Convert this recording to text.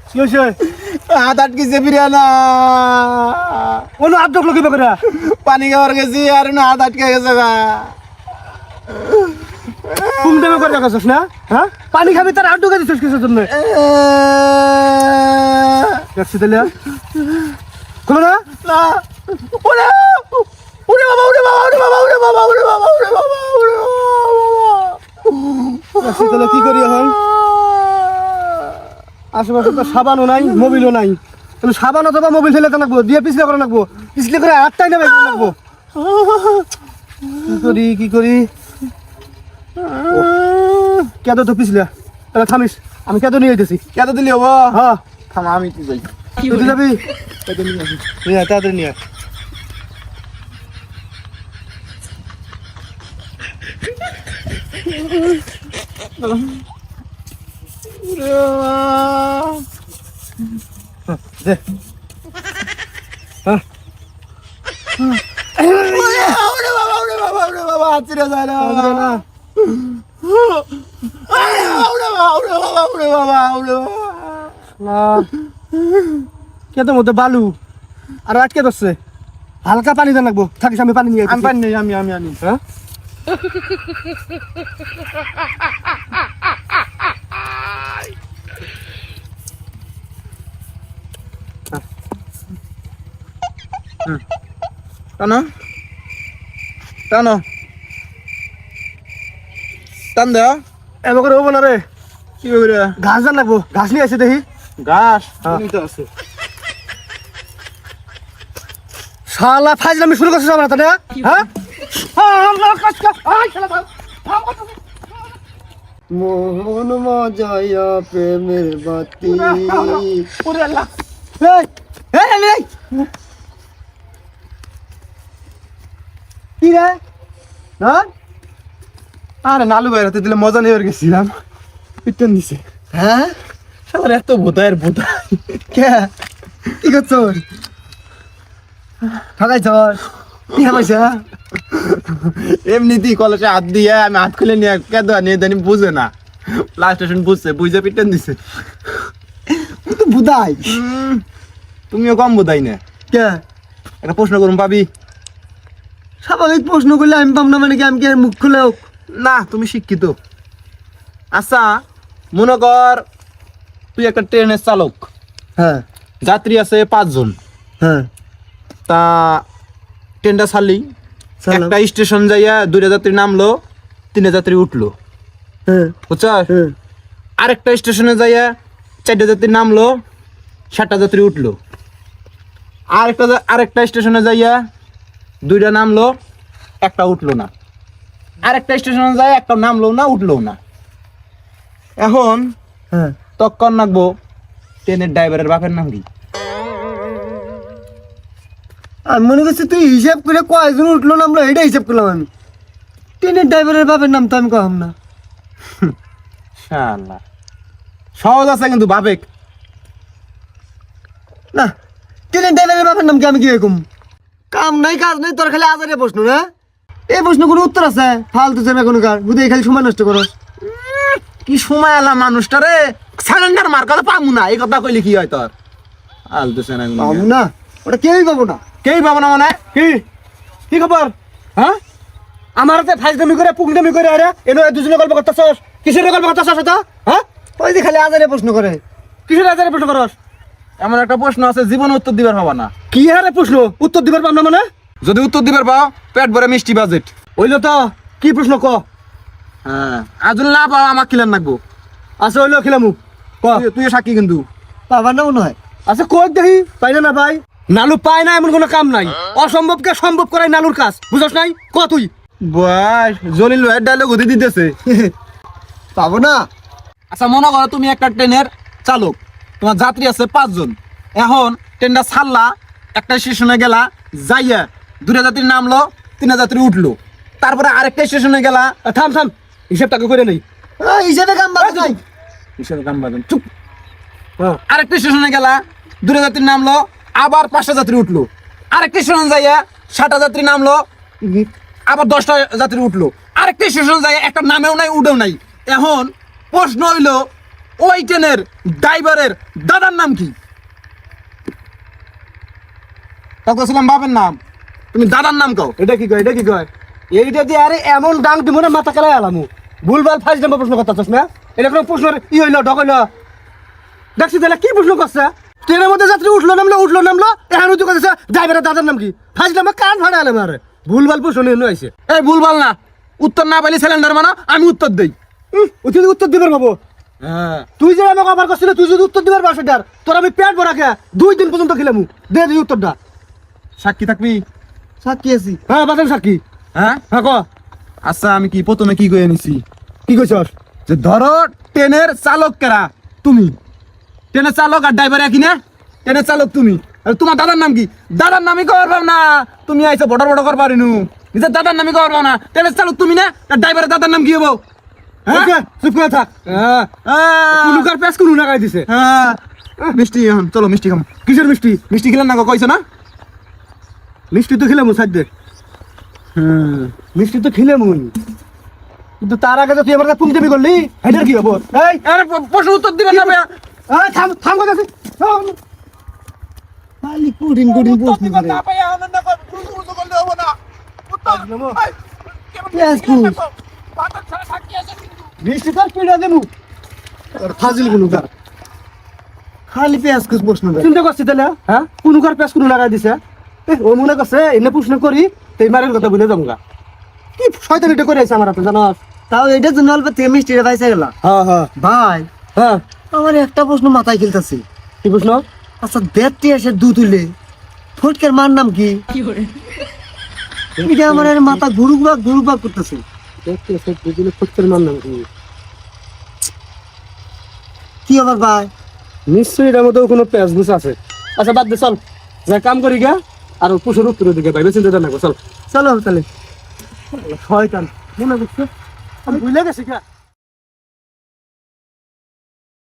কি হয়েছে? হাত আটকেছে বিরিয়ানা কোনো হাত ঢুকলো কিভাবে করে? পানি খাওয়ার গেছি আর না হাত আটকে গেছে গা। তুমি দেবে করে রাখাছিস না? হ্যাঁ, পানি খাবি তার হাত ঢুকে দিচ্ছিস কিসের জন্য? যাচ্ছি তাহলে খোলো না। না ওরে ওরে বাবা ওরে বাবা ওরে বাবা ওরে বাবা ওরে বাবা ওরে বাবা ওরে যাচ্ছি তাহলে কি করি এখন? আশেপাশে তো সাবানও নাই, মোবিলও নাই। তাহলে সাবান অথবা মোবিল ফেলে তো লাগবো, দিয়ে পিছলে করে লাগবো, পিছলে করে হাতটাই নেবে লাগবো। কি করি কেদ তো পিছলে তাহলে থামিস, আমি কেদ নিয়ে যেতেছি। কেন দিলি হবো? হ্যাঁ থামা আমি তুই যাই তুই যাবি? কেন নিয়ে আসিস? নিয়ে আয়, তাড়াতাড়ি নিয়ে আয়। দে। হ্যাঁ, ওরে বাবা ওরে বাবা ওরে বাবা হাত ছিঁড়ে যায় না। আমাদের না। ওরে বাবা ওরে বাবা ওরে বাবা ওরে বাবা কেতো মধ্যে বালু আর আটকে ধরছে, হালকা পানি দেন লাগবো। থাকিস, আমি পানি নিয়ে আমি পানি নেই, আমি আমি আনি। হ্যাঁ, টানো টানো টান দেও। এমন করে হবো না রে, কি করে ঘাস দেন লাগবো। ঘাস নিয়ে আসে দেখি। ঘাস হ্যাঁ। তো আছে। শালা ফাজলামি শুরু করছিস আমরা তাহলে? হ্যাঁ, মোহন মজায়া প্রেমের বাতি। ওরে আল্লাহ কি রে? হ্যাঁ, আরে নালু বাইরাতে দিলে মজা নেওয়ার গেছিলাম, পিটন দিছে। হ্যাঁ, শালার এত বোধায়ের বোধা। কে কি করছস? ঠকাইছস? কি হয়েছে? এমনিতেই কলেজে হাত দিয়ে আমি হাত খুলে নিয়ে কেদ নিয়ে জানি বুঝে না, লাস্ট স্টেশন বুঝছে, বুঝে পিটন দিছে। তুই তো বুদাই। তুমিও কম বোধাই না। কে একটা প্রশ্ন করুন পাবি? স্বাভাবিক প্রশ্ন করলে আমি পাম না মানে কি? আমি কি আর মুখ খুলে না তুমি শিক্ষিত। আচ্ছা মনে কর তুই একটা ট্রেনের চালক, হ্যাঁ যাত্রী আছে 5 জন। হ্যাঁ তা ট্রেনটা ছাড়লি, চালাক। একটা স্টেশন যাইয়া 2টা যাত্রী নামলো, 3টা যাত্রী উঠলো, হ্যাঁ বুঝছো? হ্যাঁ আরেকটা স্টেশনে যাইয়া 4টা যাত্রী নামলো, 7টা যাত্রী উঠলো। আরেকটা স্টেশনে যাইয়া 2টা নামলো, একটা উঠলো না। আরেকটা স্টেশনে যাই একটা নামলো না, উঠলো না। এখন হ্যাঁ তখন নাকবো ট্রেনের ড্রাইভারের বাপের নাম কি? আমি মনে করছি তুই হিসাব করে কয়জন উঠলো না, আমরা এটা হিসাব করলাম। আমি ট্রেনের ড্রাইভারের বাপের নাম তো আমি কম না। শালা সহজ আছে কিন্তু বাপেক। না, ট্রেনের ড্রাইভারের বাপের নাম কি? আমি কি এরকম কাম নাই কাজ নাই, তোর খালি আজারে প্রশ্ন না? এই প্রশ্ন কোনো উত্তর আছে? ফালতু চেনা কোনো কার বুঝে খালি সময় নষ্ট করস। কি সময় আলা মানুষটা রে, সারেন্ডার মার কথা পাবো না, এই কথা কইলে কি হয় তোর? আলতো না পাবো না, ওটা কেউই পাবো না। কেই পাবো না মানে কি কি খবর? হ্যাঁ, আমার হাতে ফাইজদামি করে পুংদামি করে আরে এনো দুজনে গল্প করতেছস। কিসের গল্প করতেছস এটা? হ্যাঁ, ওই যে খালি আজারে প্রশ্ন করে। কিসের আজারে প্রশ্ন করস? এমন একটা প্রশ্ন আছে জীবনে উত্তর দিবার হবা না। কি হারে প্রশ্ন? উত্তর দিবার পাম না মানে? যদি উত্তর দিবার পাও পেট ভরে মিষ্টি বাজেট। হইলো তো, কি প্রশ্ন ক? হ্যাঁ আজুল না পাও আমার কিলার নাকবো। আচ্ছা হইলো খিলামু ক। তুই সাক্ষী কিন্তু। পাবার না মনে হয়। আচ্ছা কই দেখি, পাই না ভাই? নালু পায় না এমন কোনো কাম নাই। অসম্ভবকে সম্ভব করাই নালুর কাজ, বুঝছ নাই? ক তুই। বস জলিল ভাইয়ের ডায়লগ হতে দিতেছে। পাবো না। আচ্ছা মনে করো তুমি একটা ট্রেনের চালক, তোমার যাত্রী আছে 5 জন। এখন ট্রেনটা ছাড়লা, একটা স্টেশনে গেলা, যাইয়া 2টা যাত্রী নামলো, 3টা যাত্রী উঠলো। তারপরে আরেকটা স্টেশনে গেলা, থাম থাম, হিসাব টাকা করে নেই। হিসাবে কাম বাদ নাই। কিসের কাম বাজেন চুপ। হ্যাঁ আরেকটা স্টেশনে গেলা, 2টা যাত্রী নামলো, আবার 5টা যাত্রী উঠলো। আরেকটা স্টেশনে যাইয়া 7টা যাত্রী নামলো, আবার 10টা যাত্রী উঠলো। আরেকটা স্টেশনে যাইয়া একটা নামেও নাই উঠেও নাই। এখন প্রশ্ন হইলো ওই ট্রেনের ড্রাইভারের দাদার নাম কি? কাকসালাম বাবার নাম, তুমি দাদার নাম কও। এটা কি কয়, এটা কি কয়? এইটা দিয়ে আরে এমন ডাং দিব না মাথা খেলায় আলামু। ভুলভাল ফাইজ নাম্বার প্রশ্ন করতেছস না? এটা কোনো প্রশ্নের ই হইলো ঢক হইলো? দেখছি তাহলে কি প্রশ্ন করছে? ট্রেনের মধ্যে যাত্রী উঠলো নামলো এখন তুই কথা ড্রাইভারের দাদার নাম কি? ফাইজ নাম্বার কান ফাড়া আলে মারে। ভুলভাল প্রশ্ন নিয়ে আইছে। এই ভুলভাল না, উত্তর না পাইলে সিলিন্ডার মানো, আমি উত্তর দেই। তুই উত্তর দিবার বাবু। হ্যাঁ, তুই যে আমাকে অফার করছিল, তুই যদি উত্তর দিবার পারছ এটার, তোর আমি পেট ভরা খেয়া 2 দিন পর্যন্ত খেলামু। দে দিই উত্তরটা। সাক্ষী থাকবি? সাক্ষী আছি। হ্যাঁ বাজান সাক্ষী। হ্যাঁ হ্যাঁ ক। আচ্ছা, আমি কি প্রথমে কি কয়ে নিছি কি কইছস? যে ধরো ট্রেনের চালক কারা? তুমি। ট্রেনের চালক আর ড্রাইভার একই না? ট্রেনের চালক তুমি, আর তোমার দাদার নাম কি? দাদার নামই কবার পাও না, তুমি আইছো বড় বড় কর পারিনু, নিজের দাদার নামই কবার পাও না। ট্রেনের চালক তুমি না, আর ড্রাইভারের দাদার নাম কি হবো? ওকে চুপ করে থাক। হ্যাঁ কুলুকার পেছ কুলু লাগাই দিছে। হ্যাঁ, মিষ্টি এখন চলো মিষ্টি খাম। কিসের মিষ্টি? মিষ্টি খেলেন না গো, কইছো না? মিষ্টি তো খেলাম সাইড দে। মিষ্টি তো খেলাম কিন্তু তার আগে তো তুই আমার কাছে পুংদেবি করলি, এটার কি হবো? এই আরে প্রশ্ন উত্তর দিবেন না ভাইয়া। এই থাম থাম কথা আছে। খালি কুডিন কুডিন প্রশ্ন করে। পেঁয়াজ কুচ। মিষ্টি তো পিড়া দেবো। আর ফাজিল কুলুকার। খালি পেঁয়াজ কুচ প্রশ্ন করে। চিন্তা করছিস তাহলে? হ্যাঁ কুলুকার পেঁয়াজ কুলু লাগাই দিছে। ও মনে করছে এনে প্রশ্ন করি তুই মারের কথা বলে যাবো। কি শয়তান এটা করে আছে আমার হাতে জানাস? তাও এটার জন্য অল্প থেকে মিষ্টিটা পাইছে গেল। হ্যাঁ হ্যাঁ ভাই হ্যাঁ। আমার একটা প্রশ্ন মাথায় খেলতেছে। কি প্রশ্ন? আচ্ছা দেড়টি এসে দুধ তুলে ফটকের মার নাম কি? এটা আমার এর মাথা ঘুরুক করতেছে। দেখতে সব বুঝলে ফুটকের মান নাম কি? কি আবার ভাই? নিশ্চয়ই এটার মধ্যেও কোনো পেঁয়াজ ঘুষ আছে। আচ্ছা বাদ দে চল, যা কাম করি গা আর পুষুর উত্তর দিকে ভাই বেশি চিন্তা না চল। চলো তাহলে। শয়তান মনে করছে আমি ভুলে গেছি গা।